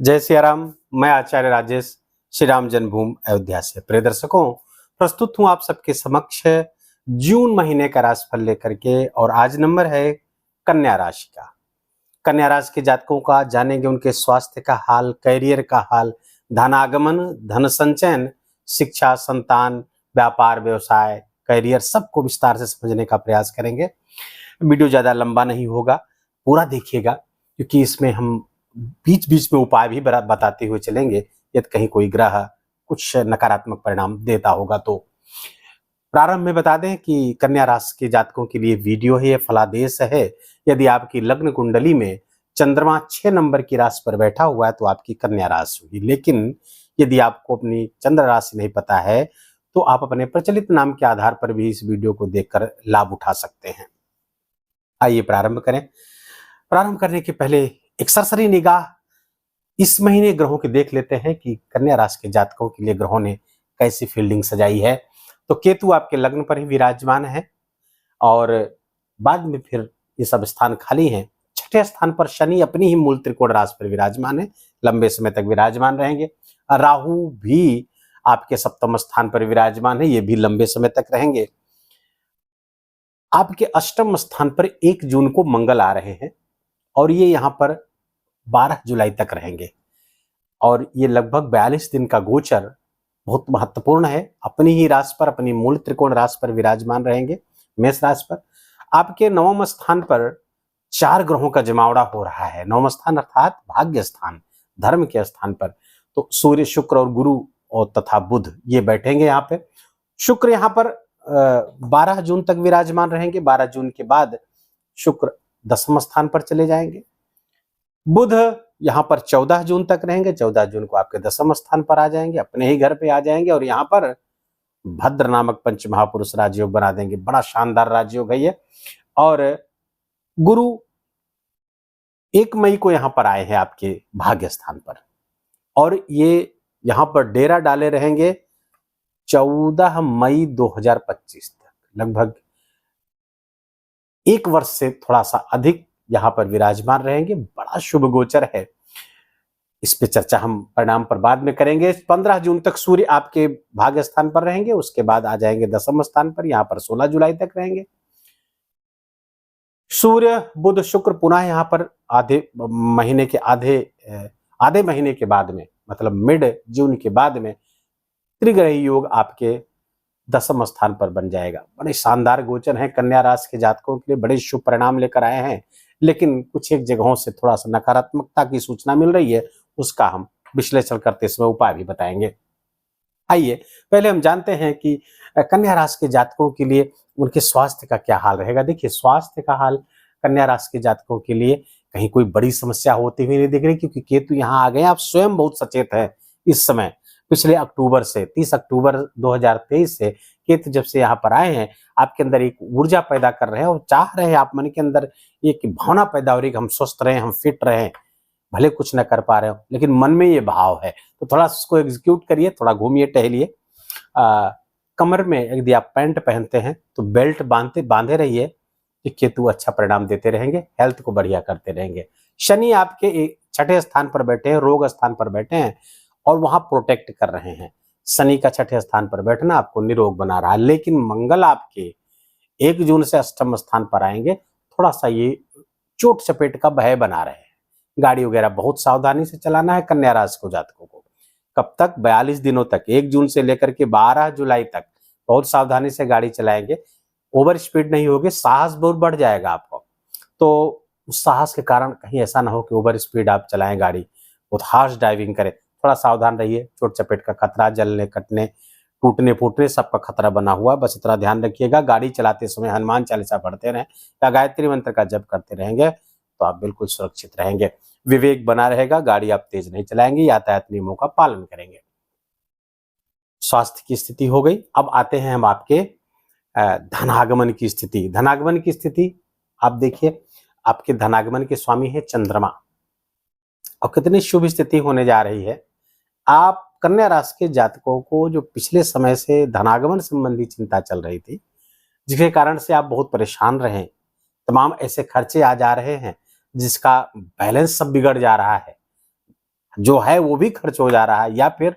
जय सिया राम। मैं आचार्य राजेश श्री राम जन्मभूमि अयोध्या से प्रिय दर्शकों प्रस्तुत हूं आप सबके समक्ष जून महीने का राशिफल लेकर के। और आज नंबर है कन्या राशि का। कन्या राशि के जातकों का जानेंगे उनके स्वास्थ्य का हाल, कैरियर का हाल, धनागमन, धन संचयन, शिक्षा, संतान, व्यापार, व्यवसाय, कैरियर सबको विस्तार से समझने का प्रयास करेंगे। वीडियो ज्यादा लंबा नहीं होगा, पूरा देखिएगा, क्योंकि इसमें हम बीच बीच में उपाय भी बताते हुए चलेंगे यदि कहीं कोई ग्रह कुछ नकारात्मक परिणाम देता होगा तो। प्रारंभ में बता दें कि कन्या राशि के जातकों के लिए वीडियो है, ये फलादेश है। यदि आपकी लग्न कुंडली में चंद्रमा 6 नंबर की राशि पर बैठा हुआ है तो आपकी कन्या राशि होगी। लेकिन यदि आपको अपनी चंद्र राशि नहीं पता है तो आप अपने प्रचलित नाम के आधार पर भी इस वीडियो को देखकर लाभ उठा सकते हैं। आइए प्रारंभ करें। प्रारंभ करने के पहले एक सरसरी निगाह इस महीने ग्रहों की देख लेते हैं कि कन्या राशि के जातकों के लिए ग्रहों ने कैसी फील्डिंग सजाई है। तो केतु आपके लग्न पर ही विराजमान है और बाद में फिर ये सब स्थान खाली हैं। छठे स्थान पर शनि अपनी ही मूल त्रिकोण राशि पर विराजमान है, लंबे समय तक विराजमान रहेंगे। राहु भी आपके सप्तम स्थान पर विराजमान है, ये भी लंबे समय तक रहेंगे। आपके अष्टम स्थान पर 1 जून को मंगल आ रहे हैं और ये यहाँ पर 12 जुलाई तक रहेंगे और ये लगभग 42 दिन का गोचर बहुत महत्वपूर्ण है। अपनी ही राशि पर, अपनी मूल त्रिकोण राशि पर विराजमान रहेंगे, मेष राशि पर। आपके नवम स्थान पर 4 ग्रहों का जमावड़ा हो रहा है। नवम स्थान अर्थात भाग्य स्थान, धर्म के स्थान पर तो सूर्य, शुक्र और गुरु और तथा बुध ये बैठेंगे यहाँ पे। शुक्र यहाँ पर 12 जून तक विराजमान रहेंगे। 12 जून के बाद शुक्र दसम स्थान पर चले जाएंगे। बुध यहाँ पर 14 जून तक रहेंगे। 14 जून को आपके दसम स्थान पर आ जाएंगे, अपने ही घर पे आ जाएंगे और यहाँ पर भद्र नामक पंच महापुरुष राजयोग बना देंगे। बड़ा शानदार राजयोग है ये। और गुरु 1 मई को यहाँ पर आए हैं आपके भाग्य स्थान पर और ये यहाँ पर डेरा डाले रहेंगे 14 मई 2025 तक। लगभग 1 वर्ष से थोड़ा सा अधिक यहाँ पर विराजमान रहेंगे। बड़ा शुभ गोचर है। इस पे चर्चा हम परिणाम पर बाद में करेंगे। 15 जून तक सूर्य आपके भाग्य स्थान पर रहेंगे, उसके बाद आ जाएंगे दसम स्थान पर, यहाँ पर 16 जुलाई तक रहेंगे। सूर्य, बुध, शुक्र पुनः यहाँ पर आधे महीने के बाद में, मतलब मिड जून के बाद में त्रिग्रही योग आपके दसम स्थान पर बन जाएगा। बड़े शानदार गोचर हैं कन्या राशि के जातकों के लिए, बड़े शुभ परिणाम लेकर आए हैं। लेकिन कुछ एक जगहों से थोड़ा सा नकारात्मकता की सूचना मिल रही है, उसका हम विश्लेषण करते समय उपाय भी बताएंगे। आइए पहले हम जानते हैं कि कन्या राशि के जातकों के लिए उनके स्वास्थ्य का क्या हाल रहेगा। देखिए, स्वास्थ्य का हाल कन्या राशि के जातकों के लिए कहीं कोई बड़ी समस्या होती हुई नहीं दिख रही, क्योंकि केतु यहाँ आ गए। आप स्वयं बहुत सचेत हैं इस समय। पिछले अक्टूबर से 30 अक्टूबर 2023 से केतु जब से यहाँ पर आए हैं, आपके अंदर एक ऊर्जा पैदा कर रहे हैं और चाह रहे हैं, आप मन के अंदर एक भावना पैदा हो रही है कि हम स्वस्थ रहें, हम फिट रहें। भले कुछ न कर पा रहे हो लेकिन मन में ये भाव है, तो थोड़ा उसको एग्जीक्यूट करिए। थोड़ा घूमिए, टहलिए। कमर में यदि आप पैंट पहनते हैं तो बेल्ट बांधे रहिए। ये केतु अच्छा परिणाम देते रहेंगे, हेल्थ को बढ़िया करते रहेंगे। शनि आपके 6ठे स्थान पर बैठे हैं, रोग स्थान पर बैठे हैं और वहां प्रोटेक्ट कर रहे हैं। शनि का 6ठे स्थान पर बैठना आपको निरोग बना रहा है। लेकिन मंगल आपके 1 जून से अष्टम स्थान पर आएंगे, थोड़ा सा ये चोट चपेट का भय बना रहे हैं। गाड़ी वगैरह बहुत सावधानी से चलाना है कन्या राशि को जातकों को। कब तक? 42 दिनों तक, 1 जून से लेकर के 12 जुलाई तक बहुत सावधानी से गाड़ी चलाएंगे। ओवर स्पीड नहीं होगी, साहस बहुत बढ़ जाएगा आपको। तो उस साहस के कारण कहीं ऐसा ना हो कि ओवर स्पीड आप चलाएं गाड़ी, बहुत हार्श ड्राइविंग करें। थोड़ा सावधान रहिए। चोट चपेट का खतरा, जलने, कटने, टूटने फूटने सबका खतरा बना हुआ। बस इतना ध्यान रखिएगा, गाड़ी चलाते समय हनुमान चालीसा पढ़ते रहें या गायत्री मंत्र का जप करते रहेंगे तो आप बिल्कुल सुरक्षित रहेंगे। विवेक बना रहेगा, गाड़ी आप तेज नहीं चलाएंगे, यातायात नियमों का पालन करेंगे। स्वास्थ्य की स्थिति हो गई। अब आते हैं हम आपके धनागमन की स्थिति। धनागमन की स्थिति आप देखिए, आपके धनागमन के स्वामी है चंद्रमा और कितनी शुभ स्थिति होने जा रही है। आप कन्या राशि के जातकों को जो पिछले समय से धनागमन संबंधी चिंता चल रही थी, जिसके कारण से आप बहुत परेशान रहे, तमाम ऐसे खर्चे आ जा रहे हैं जिसका बैलेंस सब बिगड़ जा रहा है, जो है वो भी खर्च हो जा रहा है, या फिर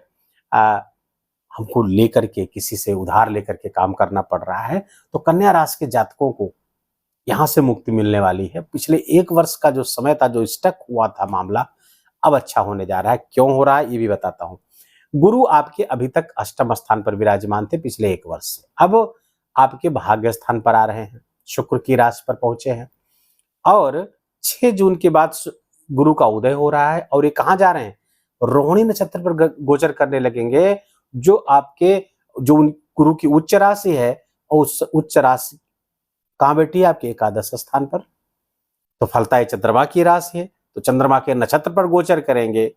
हमको लेकर के किसी से उधार लेकर के काम करना पड़ रहा है, तो कन्या राशि के जातकों को यहाँ से मुक्ति मिलने वाली है। पिछले 1 वर्ष का जो समय था, जो स्टक हुआ था मामला, अब अच्छा होने जा रहा है। क्यों हो रहा है ये भी बताता हूँ। गुरु आपके अभी तक अष्टम स्थान पर विराजमान थे पिछले 1 वर्ष से, अब आपके भाग्य स्थान पर आ रहे हैं, शुक्र की राशि पर पहुंचे हैं, और 6 जून के बाद गुरु का उदय हो रहा है, और ये कहाँ जा रहे हैं, रोहिणी नक्षत्र पर गोचर करने लगेंगे, जो आपके गुरु की उच्च राशि है, और उस उच्च राशि कहाँ बैठी है, आपके एकादश स्थान पर। तो फलता है चंद्रमा की राशि है, तो चंद्रमा के नक्षत्र पर गोचर करेंगे,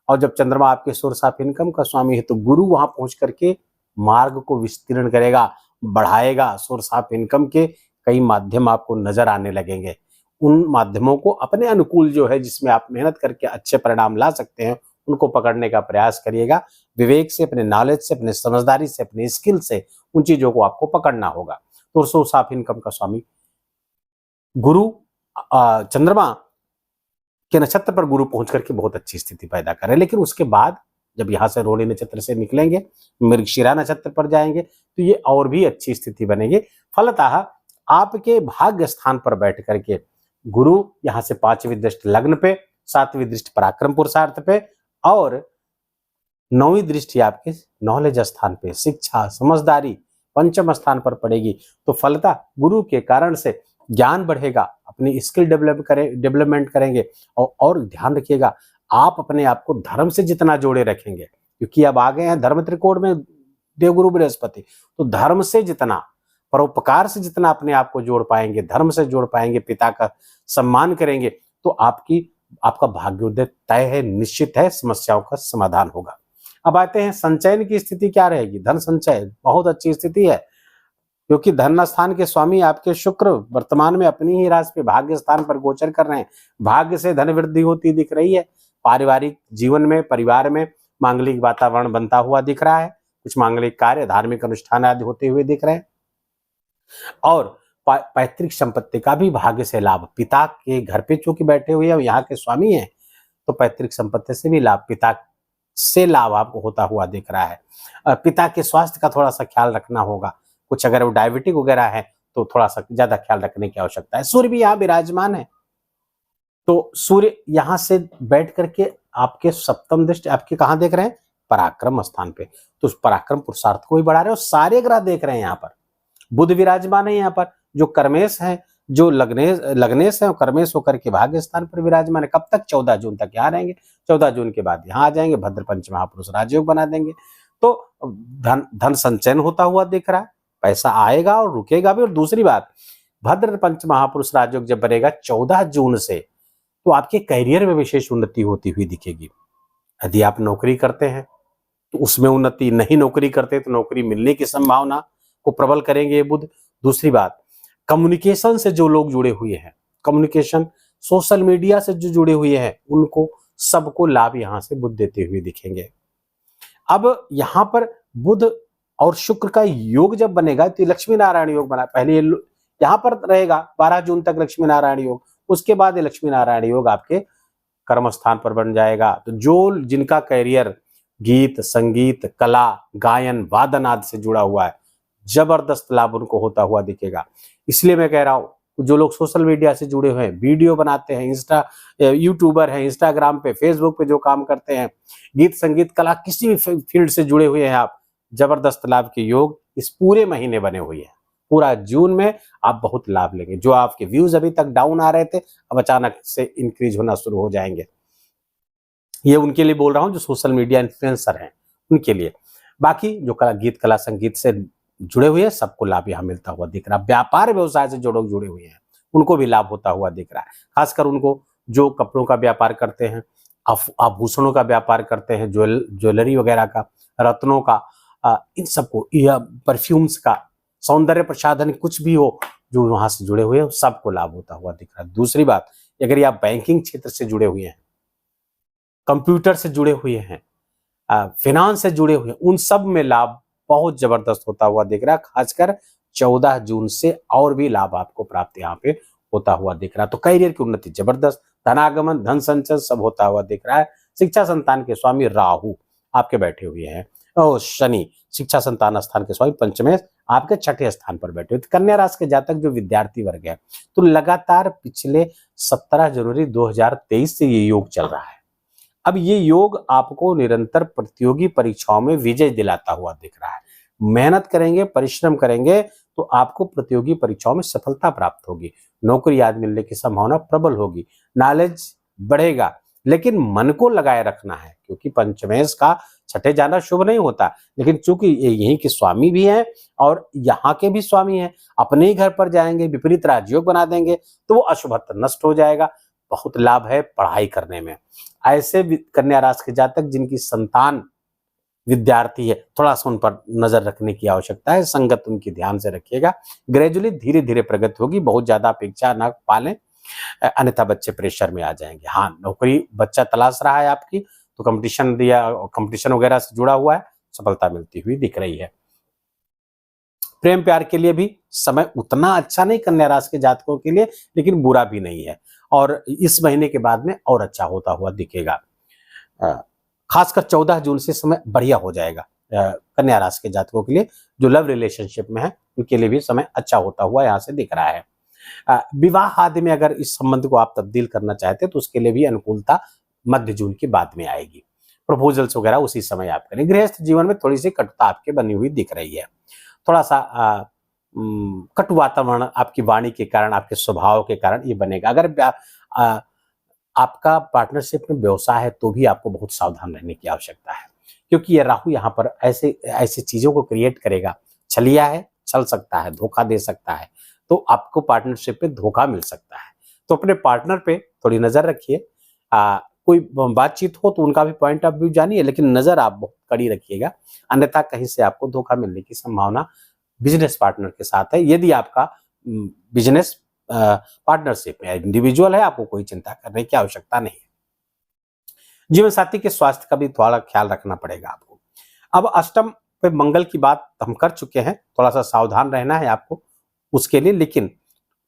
और जब चंद्रमा आपके सोर्स ऑफ इनकम का स्वामी है, तो गुरु वहां पहुंच करके मार्ग को विस्तीर्ण करेगा, बढ़ाएगा। सोर्स ऑफ इनकम के कई माध्यम आपको नजर आने लगेंगे। उन माध्यमों को अपने अनुकूल जो है, जिसमें आप मेहनत करके अच्छे परिणाम ला सकते हैं, उनको पकड़ने का प्रयास करिएगा। विवेक से, अपने नॉलेज से, अपने समझदारी से, अपने स्किल से उन चीजों को आपको पकड़ना होगा। तो सोर्स ऑफ इनकम का स्वामी गुरु, चंद्रमा के नक्षत्र पर गुरु पहुंच करके बहुत अच्छी स्थिति पैदा करे। लेकिन उसके बाद जब यहाँ से रोहिणी नक्षत्र से निकलेंगे, मृगशिरा नक्षत्र पर जाएंगे, तो ये और भी अच्छी स्थिति बनेगी। फलतः आपके भाग्य स्थान पर बैठ करके गुरु यहाँ से 5वीं दृष्टि लग्न पे, 7वीं दृष्टि पराक्रम पुरुषार्थ पे, और 9वीं दृष्टि आपके नॉलेज स्थान पे, शिक्षा समझदारी पंचम स्थान पर पड़ेगी। तो फलतः गुरु के कारण से ज्ञान बढ़ेगा, अपनी स्किल डेवलपमेंट करेंगे, और ध्यान रखिएगा, आप अपने आप को धर्म से जितना जोड़े रखेंगे, क्योंकि अब आ गए हैं धर्म त्रिकोण में देवगुरु बृहस्पति, तो धर्म से जितना, परोपकार से जितना अपने आप को जोड़ पाएंगे, धर्म से जोड़ पाएंगे, पिता का सम्मान करेंगे, तो आपका भाग्योदय तय है, निश्चित है, समस्याओं का समाधान होगा। अब आते हैं संचयन की स्थिति क्या रहेगी। धन संचय बहुत अच्छी स्थिति है, क्योंकि धन स्थान के स्वामी आपके शुक्र वर्तमान में अपनी ही राशि पे भाग्य स्थान पर गोचर कर रहे हैं। भाग्य से धन वृद्धि होती दिख रही है। पारिवारिक जीवन में, परिवार में मांगलिक वातावरण बनता हुआ दिख रहा है। कुछ मांगलिक कार्य, धार्मिक अनुष्ठान आदि होते हुए दिख रहे हैं, और पैतृक संपत्ति का भी भाग्य से लाभ। पिता के घर पे चूंकि बैठे हुए हैं, यहाँ के स्वामी हैं, तो पैतृक संपत्ति से भी लाभ, पिता से लाभ आपको होता हुआ दिख रहा है। पिता के स्वास्थ्य का थोड़ा सा ख्याल रखना होगा। कुछ अगर वो डायबिटिक वगैरह है, तो थोड़ा सा ज्यादा ख्याल रखने की आवश्यकता है। सूर्य भी यहाँ विराजमान है, तो सूर्य यहाँ से बैठ करके आपके सप्तम दृष्टि आपके कहाँ देख रहे हैं, पराक्रम स्थान पे, तो उस पराक्रम पुरुषार्थ को भी बढ़ा रहे हैं, और सारे ग्रह देख रहे हैं यहाँ पर। बुध विराजमान है यहाँ पर, जो कर्मेश है, जो लग्नेश है, कर्मेश होकर के भाग्य स्थान पर विराजमान है। कब तक, 14 जून तक यहाँ रहेंगे। 14 जून के बाद यहाँ आ जाएंगे, भद्र पंच महापुरुष राजयोग बना देंगे। तो धन संचयन होता हुआ दिख रहा है, पैसा आएगा और रुकेगा भी। और दूसरी बात, भद्र पंच महापुरुष राजयोग जब बनेगा 14 जून से, तो आपके करियर में विशेष उन्नति होती हुई दिखेगी। यदि आप नौकरी करते हैं तो उसमें उन्नति, नहीं नौकरी करते तो नौकरी मिलने की संभावना को प्रबल करेंगे बुध। दूसरी बात, कम्युनिकेशन से जो लोग जुड़े हुए हैं, कम्युनिकेशन, सोशल मीडिया से जो जुड़े हुए हैं, उनको सबको लाभ यहां से बुध देते हुए दिखेंगे। अब यहां पर बुध और शुक्र का योग जब बनेगा, तो लक्ष्मी नारायण योग बना, पहले यहां पर रहेगा 12 जून तक लक्ष्मी नारायण योग, उसके बाद लक्ष्मी नारायण योग आपके कर्म स्थान पर बन जाएगा। तो जो जिनका कैरियर गीत, संगीत, कला, गायन, वादन आदि से जुड़ा हुआ है, जबरदस्त लाभ उनको होता हुआ दिखेगा। इसलिए मैं कह रहा हूं, जो लोग सोशल मीडिया से जुड़े हुए हैं, वीडियो बनाते हैं, यूट्यूबर हैं, इंस्टाग्राम पे, फेसबुक पे जो काम करते हैं, गीत, संगीत, कला, किसी भी फील्ड से जुड़े हुए हैं आप, जबरदस्त लाभ के योग इस पूरे महीने बने हुए हैं। पूरा जून में आप बहुत लाभ लेंगे। जो आपके व्यूज अभी तक डाउन आ रहे थे, अब अचानक से इंक्रीज होना शुरू हो जाएंगे। ये उनके लिए बोल रहा हूं जो सोशल मीडिया इन्फ्लुएंसर हैं, उनके लिए। बाकी जो गीत, कला, संगीत से जुड़े हुए हैं, सबको लाभ यहाँ मिलता हुआ दिख रहा है। व्यापार व्यवसाय से जो लोग जुड़े हुए हैं, उनको भी लाभ होता हुआ दिख रहा है। खासकर उनको जो कपड़ों का व्यापार करते हैं, आभूषणों का व्यापार करते हैं, ज्वेलरी वगैरह का, रत्नों का, इन सबको, या परफ्यूम्स का, सौंदर्य प्रसाधन, कुछ भी हो जो वहां से जुड़े हुए हैं, सबको लाभ होता हुआ दिख रहा है। दूसरी बात, अगर आप बैंकिंग क्षेत्र से जुड़े हुए हैं, कंप्यूटर से जुड़े हुए हैं, फाइनेंस से जुड़े हुए हैं, उन सब में लाभ बहुत जबरदस्त होता हुआ दिख रहा है। खासकर 14 जून से और भी लाभ आपको प्राप्त यहाँ पे होता हुआ दिख रहा है। तो करियर की उन्नति जबरदस्त, धनागमन, धन संचय सब होता हुआ दिख रहा है। शिक्षा संतान के स्वामी राहु आपके बैठे हुए हैं, और शनि शिक्षा संतान स्थान के स्वामी पंचमे आपके छठे स्थान पर बैठे हुए। तो कन्या राशि के जातक जो विद्यार्थी वर्ग है, तो लगातार पिछले 17 जनवरी 2023 से ये योग चल रहा है। अब ये योग आपको निरंतर प्रतियोगी परीक्षाओं में विजय दिलाता हुआ दिख रहा है। मेहनत करेंगे, परिश्रम करेंगे तो आपको प्रतियोगी परीक्षाओं में सफलता प्राप्त होगी, नौकरी आदि मिलने की संभावना प्रबल होगी, नॉलेज बढ़ेगा, लेकिन मन को लगाए रखना है, क्योंकि पंचमेश का छठे जाना शुभ नहीं होता, लेकिन चूंकि ये यहीं के स्वामी भी हैं और यहाँ के भी स्वामी हैं, अपने ही घर पर जाएंगे, विपरीत राजयोग बना देंगे तो वो अशुभत्व नष्ट हो जाएगा। बहुत लाभ है पढ़ाई करने में। ऐसे कन्या राशि के जातक जिनकी संतान विद्यार्थी है, थोड़ा सा उन पर नजर रखने की आवश्यकता है, संगत उनकी ध्यान से रखिएगा। ग्रेजुअली धीरे धीरे प्रगति होगी, बहुत ज्यादा अपेक्षा ना पालें, अन्यथा बच्चे प्रेशर में आ जाएंगे। हाँ, नौकरी बच्चा तलाश रहा है आपकी, तो कंपटीशन वगैरह से जुड़ा हुआ है, सफलता मिलती हुई दिख रही है। प्रेम प्यार के लिए भी समय उतना अच्छा नहीं कन्या राशि के जातकों के लिए, लेकिन बुरा भी नहीं है, और इस महीने के बाद में और अच्छा होता हुआ दिखेगा। खासकर 14 जून से समय बढ़िया हो जाएगा कन्या राशि के जातकों के लिए। जो लव रिलेशनशिप में है उनके लिए भी समय अच्छा होता हुआ यहाँ से दिख रहा है। विवाह आदि में अगर इस संबंध को आप तब्दील करना चाहते हैं तो उसके लिए भी अनुकूलता मध्य जून के बाद में आएगी। प्रपोजल्स वगैरह उसी समय आप करें। गृहस्थ जीवन में थोड़ी सी कटुता आपके बनी हुई दिख रही है, थोड़ा सा कटु वातावरण आपकी वाणी के कारण, आपके स्वभाव के कारण ये बनेगा। अगर आपका पार्टनरशिप में व्यवसाय है तो भी आपको बहुत सावधान रहने की आवश्यकता है, क्योंकि ये राहु यहाँ पर ऐसे चीजों को क्रिएट करेगा। छलिया है, छल सकता है, धोखा दे सकता है, तो आपको पार्टनरशिप में धोखा मिल सकता है। तो अपने पार्टनर पे थोड़ी नजर रखिए। कोई बातचीत हो तो उनका भी पॉइंट ऑफ व्यू जानिए, लेकिन नजर आप बहुत कड़ी रखिएगा, अन्यथा कहीं से आपको धोखा मिलने की संभावना बिजनेस पार्टनर के साथ है। यदि आपका बिजनेस पार्टनरशिप है, इंडिविजुअल है, आपको कोई चिंता करने की आवश्यकता नहीं है। जीवन साथी के स्वास्थ्य का भी थोड़ा ख्याल रखना पड़ेगा आपको। अब अष्टम पे मंगल की बात हम कर चुके हैं, थोड़ा सा सावधान रहना है आपको उसके लिए, लेकिन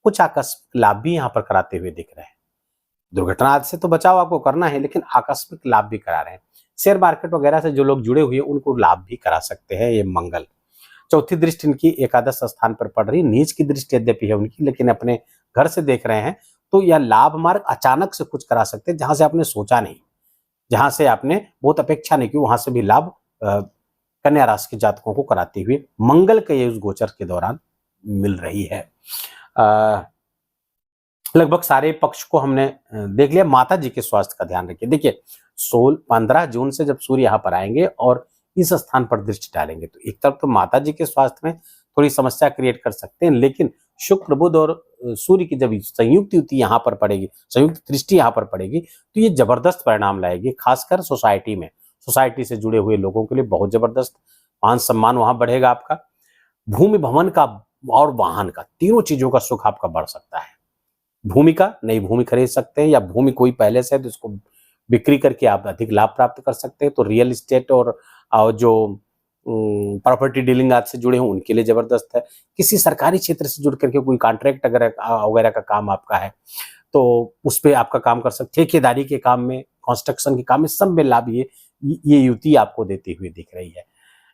कुछ आकस्मिक लाभ भी यहाँ पर कराते हुए दिख रहे हैं। दुर्घटना आदि से तो बचाव आपको करना है, लेकिन आकस्मिक लाभ भी करा रहे हैं। शेयर मार्केट वगैरह से जो लोग जुड़े हुए हैं उनको लाभ भी करा सकते हैं ये मंगल। चौथी दृष्टि इनकी एकादश स्थान पर पड़ रही, नीच की दृष्टि यद्यपि है उनकी, लेकिन अपने घर से देख रहे हैं, तो यह लाभ मार्ग अचानक से कुछ करा सकते हैं, जहां से आपने सोचा नहीं, जहां से आपने बहुत अपेक्षा नहीं की, वहां से भी लाभ कन्या राशि के जातकों को कराती हुई मंगल के उस गोचर के दौरान मिल रही है। लगभग सारे पक्ष को हमने देख लिया। माता जी के स्वास्थ्य का ध्यान रखिए। देखिए 15 जून से जब सूर्य यहाँ पर आएंगे और इस स्थान पर दृष्टि डालेंगे, तो एक तरफ तो माता जी के स्वास्थ्य में थोड़ी समस्या क्रिएट कर सकते हैं, लेकिन शुक्र बुध और सूर्य की जब संयुक्त युति यहाँ पर पड़ेगी, संयुक्त दृष्टि यहाँ पर पड़ेगी, तो ये जबरदस्त परिणाम लाएगी। खासकर सोसाइटी में, सोसाइटी से जुड़े हुए लोगों के लिए बहुत जबरदस्त मान सम्मान वहां बढ़ेगा आपका। भूमि भवन का और वाहन का, तीनों चीजों का सुख आपका बढ़ सकता है। भूमि का नई भूमि खरीद सकते हैं, या भूमि कोई पहले से है तो उसको बिक्री करके आप अधिक लाभ प्राप्त कर सकते हैं। तो रियल एस्टेट और जो प्रॉपर्टी डीलिंग आज से जुड़े हों उनके लिए जबरदस्त है। किसी सरकारी क्षेत्र से जुड़ करके कोई कॉन्ट्रैक्ट वगैरह का काम आपका है तो उस पर आपका काम कर सकते हैं। ठेकेदारी के काम में, कंस्ट्रक्शन के काम में, सब में लाभ ये युति आपको देती हुई दिख रही है।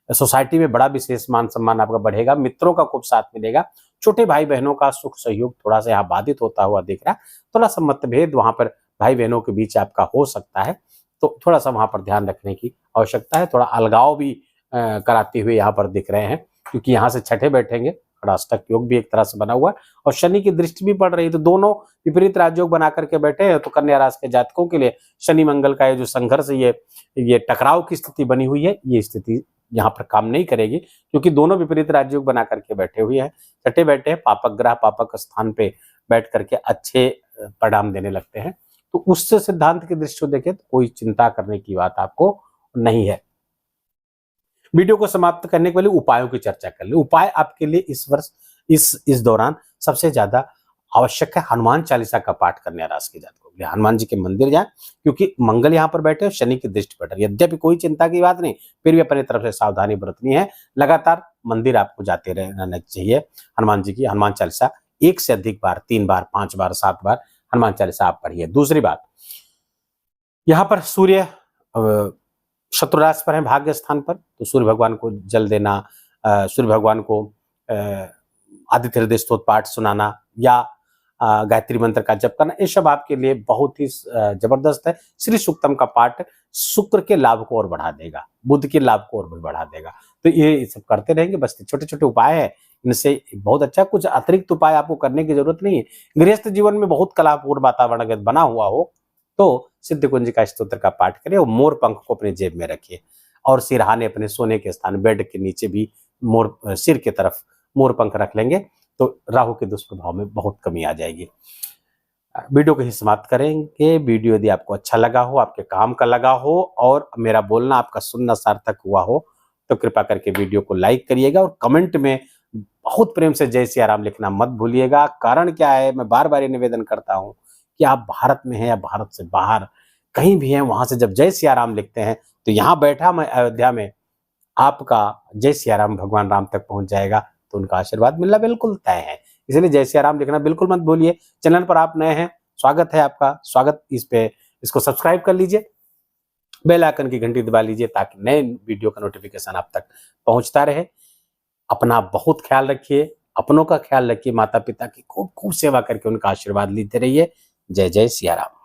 सोसाइटी में बड़ा विशेष मान सम्मान आपका बढ़ेगा, मित्रों का खूब साथ मिलेगा। छोटे भाई बहनों का सुख सहयोग थोड़ा सा यहाँ बाधित होता हुआ दिख रहा है। थोड़ा सा मतभेद वहां पर भाई बहनों के बीच आपका हो सकता है, तो थोड़ा सा वहां पर ध्यान रखने की आवश्यकता है। थोड़ा अलगाव भी कराते हुए यहाँ पर दिख रहे हैं, क्योंकि यहाँ से छठे बैठेंगे, अष्टक योग भी एक तरह से बना हुआ है और शनि की दृष्टि भी पड़ रही है, तो दोनों विपरीत राजयोग बना करके बैठे हैं। तो कन्या राशि के जातकों के लिए शनि मंगल का ये जो संघर्ष, ये टकराव की स्थिति बनी हुई है, ये स्थिति यहाँ पर काम नहीं करेगी, क्योंकि दोनों विपरीत राजयोग बना करके बैठे हुए हैं। छठे बैठे हैं, पापक ग्रह पापक स्थान पे बैठ करके अच्छे परिणाम देने लगते हैं। तो उससे सिद्धांत की दृष्टि से देखें तो कोई चिंता करने की बात आपको नहीं है। वीडियो को समाप्त करने के लिए उपायों की चर्चा कर ले। उपाय आपके लिए इस वर्ष इस दौरान सबसे ज्यादा आवश्यक है हनुमान चालीसा का पाठ कन्या राशि के जातकों के लिए। हनुमान जी के मंदिर जाएं, क्योंकि मंगल यहाँ पर बैठे और शनि की दृष्टि पड़ रही है। यद्यपि कोई चिंता की बात नहीं, फिर भी अपनी तरफ से सावधानी बरतनी है। लगातार मंदिर आपको जाते रहना चाहिए। हनुमान जी की हनुमान चालीसा 1 से अधिक बार, 3 बार, 5 बार, 7 बार हनुमान चालीसा आप पढ़िए। दूसरी बात, यहाँ पर सूर्य शत्रु राशि पर है भाग्य स्थान पर, तो सूर्य भगवान को जल देना, सूर्य भगवान को आदित्य हृदय स्तोत्र पाठ सुनाना या गायत्री मंत्र का जप करना, ये सब आपके लिए बहुत ही जबरदस्त है। श्री सूक्तम का पाठ शुक्र के लाभ को और बढ़ा देगा, बुध के लाभ को और भी बढ़ा देगा। तो ये सब करते रहेंगे, बस छोटे छोटे उपाय है, इनसे बहुत अच्छा। कुछ अतिरिक्त उपाय आपको करने की जरूरत नहीं है। गृहस्थ जीवन में बहुत कलापूर्ण वातावरण अगर बना हुआ हो तो सिद्ध कुंजिका स्तोत्र का पाठ करें और मोर पंख को अपने जेब में रखिए और सिरहाने अपने सोने के स्थान बेड के नीचे भी मोर सिर की तरफ मोर पंख रख लेंगे तो राहु के दुष्प्रभाव में बहुत कमी आ जाएगी। वीडियो को ही समाप्त करेंगे। वीडियो यदि आपको अच्छा लगा हो, आपके काम का लगा हो और मेरा बोलना आपका सुनना सार्थक हुआ हो तो कृपा करके वीडियो को लाइक करिएगा और कमेंट में बहुत प्रेम से जय सिया राम लिखना मत भूलिएगा। कारण क्या है, मैं बार बार ये निवेदन करता हूं कि आप भारत में हैं या भारत से बाहर कहीं भी हैं, वहां से जब जय सिया राम लिखते हैं तो यहाँ बैठा मैं अयोध्या में आपका जय सिया राम भगवान राम तक पहुंच जाएगा, तो उनका आशीर्वाद मिलना बिल्कुल तय है। इसलिए जय सिया राम लिखना बिल्कुल मत भूलिए। चैनल पर आप नए हैं, स्वागत है आपका, स्वागत इसको सब्सक्राइब कर लीजिए, बेल आइकन की घंटी दबा लीजिए ताकि नए वीडियो का नोटिफिकेशन आप तक पहुंचता रहे। अपना बहुत ख्याल रखिए, अपनों का ख्याल रखिए, माता पिता की खूब खूब सेवा करके उनका आशीर्वाद लेते रहिए। जय जय सिया राम।